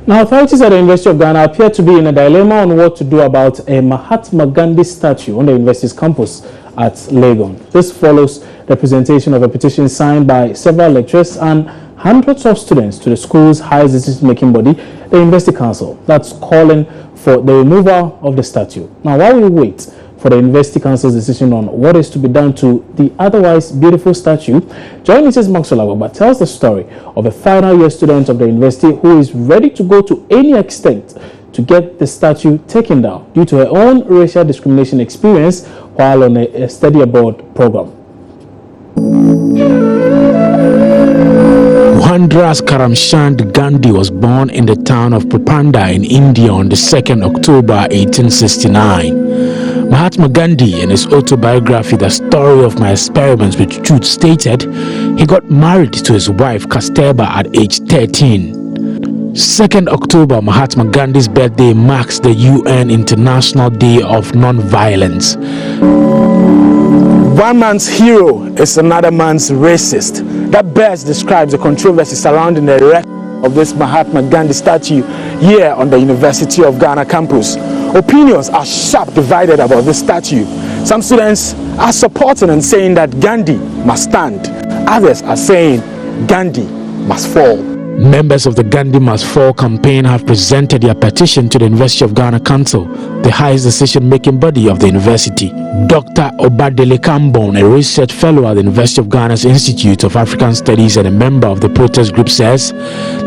Now, authorities at the University of Ghana appear to be in a dilemma on what to do about a Mahatma Gandhi statue on the university's campus at Legon. This follows the presentation of a petition signed by several lecturers and hundreds of students to the school's highest decision-making body, the University Council, that's calling for the removal of the statue. Now, while we wait for the University Council's decision on what is to be done to the otherwise beautiful statue, Joy Mrs. Maxwell Agwagba tells the story of a final year student of the university who is ready to go to any extent to get the statue taken down due to her own racial discrimination experience while on a study abroad program. Mohandas Karamchand Gandhi was born in the town of Propanda in India on the 2nd October 1869. Mahatma Gandhi, in his autobiography, The Story of My Experiments with Truth, stated he got married to his wife Kasturba at age 13. 2nd October, Mahatma Gandhi's birthday, marks the UN International Day of Non-Violence. One man's hero is another man's racist. That best describes the controversy surrounding the erection of this Mahatma Gandhi statue here on the University of Ghana campus. Opinions are sharp divided about this statue. Some students are supporting and saying that Gandhi must stand. Others are saying Gandhi must fall. Members of the Gandhi Must Fall campaign have presented their petition to the University of Ghana Council, the highest decision-making body of the university. Dr. Obadele Kambon, a research fellow at the University of Ghana's Institute of African Studies and a member of the protest group, says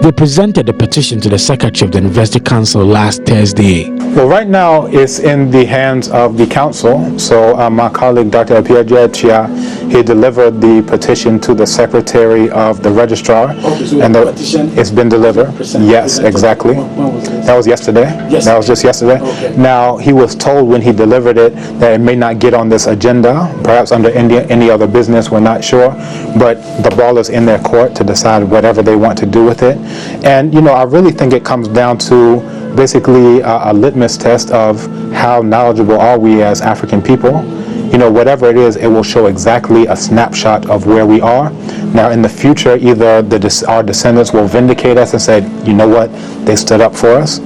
they presented the petition to the Secretary of the University Council last Thursday. Well, right now it's in the hands of the council. So my colleague, Dr. Chia, he delivered the petition to the Secretary of the Registrar. Okay, so and the petition it's been delivered. Yes, exactly. When was this? That was yesterday. Yes. That was just yesterday. Okay. Now, he was told when he delivered it that it may not get on this agenda, perhaps under any other business, we're not sure. But the ball is in their court to decide whatever they want to do with it. And, you know, I really think it comes down to basically a litmus test of how knowledgeable are we as African people. You know, whatever it is, it will show exactly a snapshot of where we are. Now, in the future, either our descendants will vindicate us and say, you know what, they stood up for us,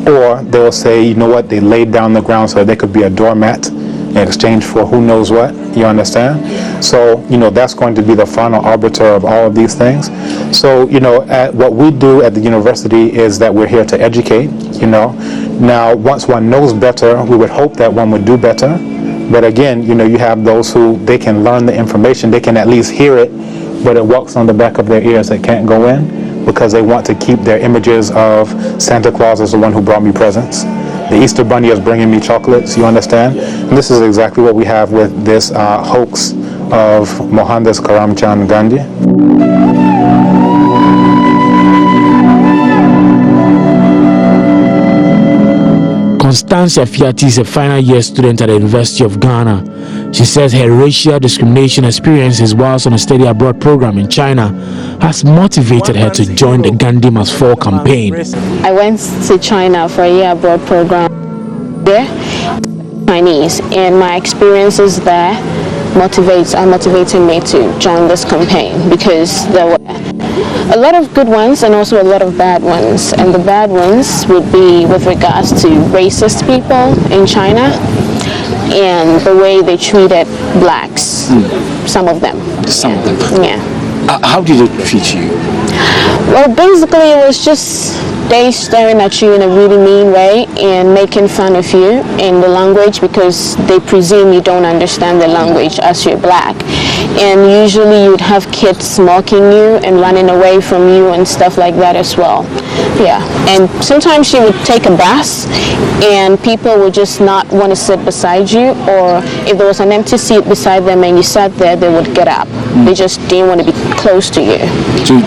or they will say, you know what, they laid down the ground so they could be a doormat in exchange for who knows what. You understand? So, you know, that's going to be the final arbiter of all of these things. So, you know, what we do at the university is that we're here to educate, you know. Now, once one knows better, we would hope that one would do better. But again, you know, you have those who they can learn the information, they can at least hear it, but it walks on the back of their ears. They can't go in because they want to keep their images of Santa Claus as the one who brought me presents. The Easter Bunny is bringing me chocolates, you understand? And this is exactly what we have with this hoax of Mohandas Karamchand Gandhi. Constancia Fiati is a final year student at the University of Ghana. She says her racial discrimination experiences whilst on a study abroad program in China has motivated her to join the Gandhi Must Fall campaign. I went to China for a year abroad program there, Chinese, and my experiences there motivated me to join this campaign because there were a lot of good ones and also a lot of bad ones, and the bad ones would be with regards to racist people in China and the way they treated blacks, some of them. Some of them? Yeah. How did it treat you? Well, basically it was just they staring at you in a really mean way and making fun of you in the language because they presume you don't understand the language as you're black. And usually you'd have kids mocking you and running away from you and stuff like that as well. Yeah, and sometimes you would take a bus and people would just not want to sit beside you, or if there was an empty seat beside them and you sat there, they would get up. They just didn't want to be close to you. So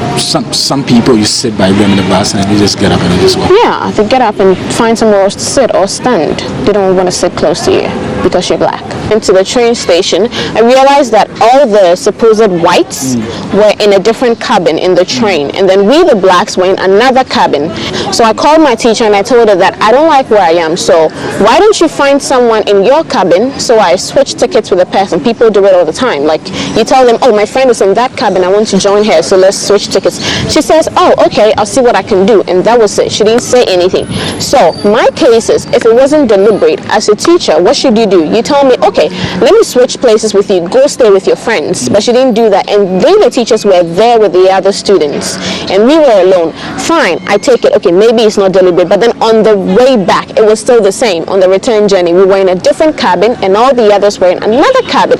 some people, you sit by them in the bus and they just get up and they just walk? Yeah, they get up and find somewhere else to sit or stand. They don't want to sit close to you because you're black. into the train station, I realized that all the supposed whites were in a different cabin in the train, and then we the blacks were in another cabin. So I called my teacher and I told her that I don't like where I am, so why don't you find someone in your cabin? So I switched tickets with the person. People do it all the time. Like, you tell them, oh, my friend is in that cabin, I want to join her, so let's switch tickets. She says, oh, okay, I'll see what I can do. And that was it. She didn't say anything. So my case is, if it wasn't deliberate, as a teacher, what should you do? You tell me, okay, let me switch places with you, go stay with your friends. But she didn't do that, and they, the teachers, were there with the other students and we were alone. Fine, I take it, okay, maybe it's not deliberate, but then on the way back it was still the same. On the return journey, we were in a different cabin and all the others were in another cabin.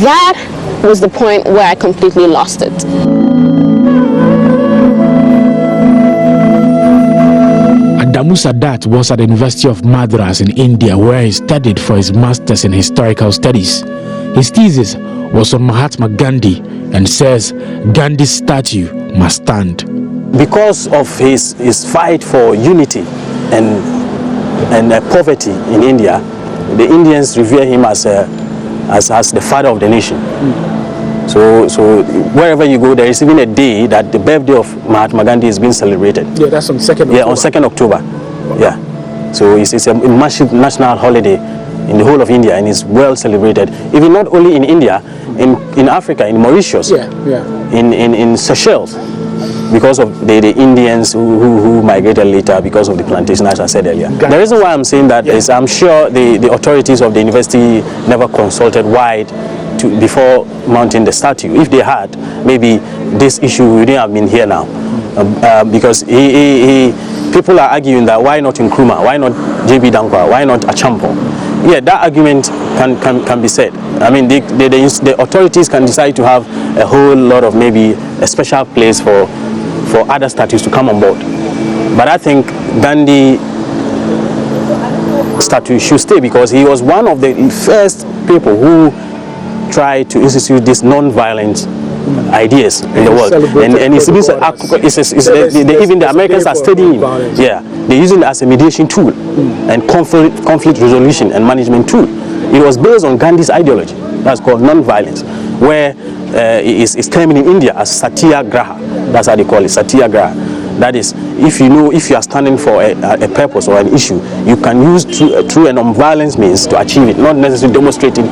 That was the point where I completely lost it. Adamu Sadat was at the University of Madras in India, where he studied for his master's in historical studies. His thesis was on Mahatma Gandhi and says Gandhi's statue must stand. Because of his fight for unity and poverty in India, the Indians revere him as the father of the nation. So wherever you go, there is even a day that the birthday of Mahatma Gandhi is being celebrated. Yeah, that's on 2nd October. Yeah, on 2nd October. Wow. Yeah. So it's a massive national holiday in the whole of India, and it's well celebrated. Even not only in India, in Africa, in Mauritius, in Seychelles, because of the Indians who migrated later because of the plantation, as I said earlier. The reason why I'm saying that is I'm sure the authorities of the university never consulted wide before mounting the statue. If they had, maybe this issue wouldn't have been here now. Because people are arguing that why not Nkrumah, why not JB Dankwa, why not Achampo? Yeah, that argument can be said. I mean, the authorities can decide to have a whole lot of, maybe a special place for other statues to come on board. But I think Gandhi statue should stay because he was one of the first people who tried to institute these non-violent ideas in the world, and even the Americans are studying him. Yeah, they're using it as a mediation tool and conflict resolution and management tool. It was based on Gandhi's ideology. That's called non-violence, where it's termed in India as satyagraha. That's how they call it, satyagraha. That is, if you are standing for a purpose or an issue, you can use through a non-violence means to achieve it, not necessarily demonstrating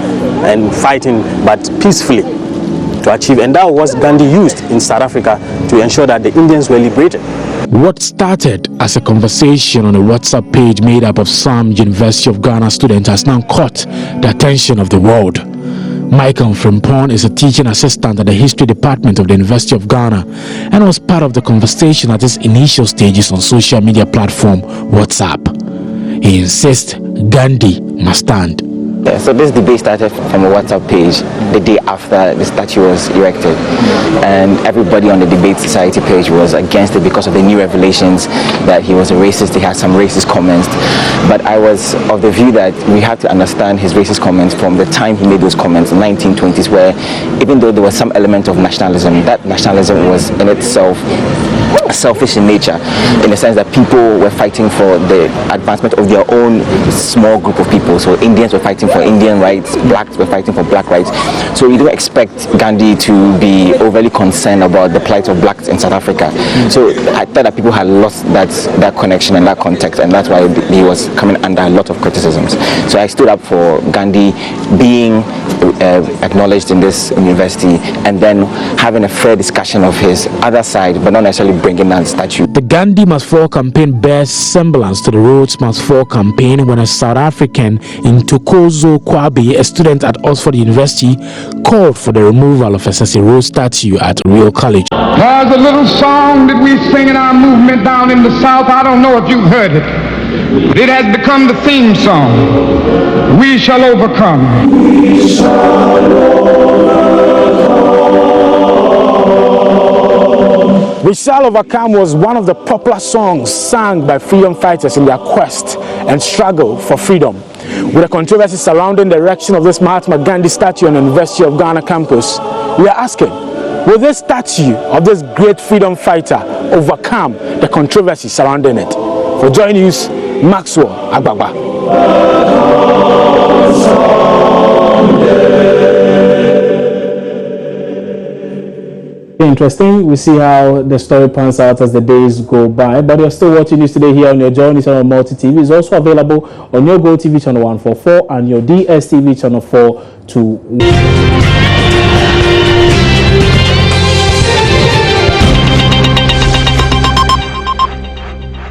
and fighting, but peacefully to achieve. And that was Gandhi used in South Africa to ensure that the Indians were liberated. What started as a conversation on a WhatsApp page made up of some University of Ghana students has now caught the attention of the world. Michael Frimpong is a teaching assistant at the History Department of the University of Ghana and was part of the conversation at its initial stages on social media platform WhatsApp. He insists Gandhi must stand. Yeah, so this debate started from a WhatsApp page the day after the statue was erected, and everybody on the Debate Society page was against it because of the new revelations that he was a racist. He had some racist comments, but I was of the view that we have to understand his racist comments from the time he made those comments in the 1920s, where even though there was some element of nationalism, that nationalism was in itself selfish in nature, in the sense that people were fighting for the advancement of their own small group of people. So Indians were fighting for Indian rights, blacks were fighting for black rights. So you don't expect Gandhi to be overly concerned about the plight of blacks in South Africa. So I thought that people had lost that connection and that context, and that's why he was coming under a lot of criticisms. So I stood up for Gandhi being acknowledged in this university, and then having a fair discussion of his other side, but not necessarily bringing down the statue. The Gandhi Must Fall campaign bears semblance to the Rhodes Must Fall campaign when a South African in Tokozo Kwabi, a student at Oxford University, called for the removal of a Cecil Rhodes statue at Real College. There's a little song that we sing in our movement down in the South. I don't know if you've heard it, but it has become the theme song. We shall overcome. We shall overcome. We Shall Overcome was one of the popular songs sung by freedom fighters in their quest and struggle for freedom. With a controversy surrounding the erection of this Mahatma Gandhi statue on the University of Ghana campus, we are asking, will this statue of this great freedom fighter overcome the controversy surrounding it? For Joy News, Maxwell Agbagba. Interesting. We see how the story pans out as the days go by. But you're still watching this today here on your Journey channel on Multi TV. It's also available on your Go TV channel 144 and your DSTV channel 421.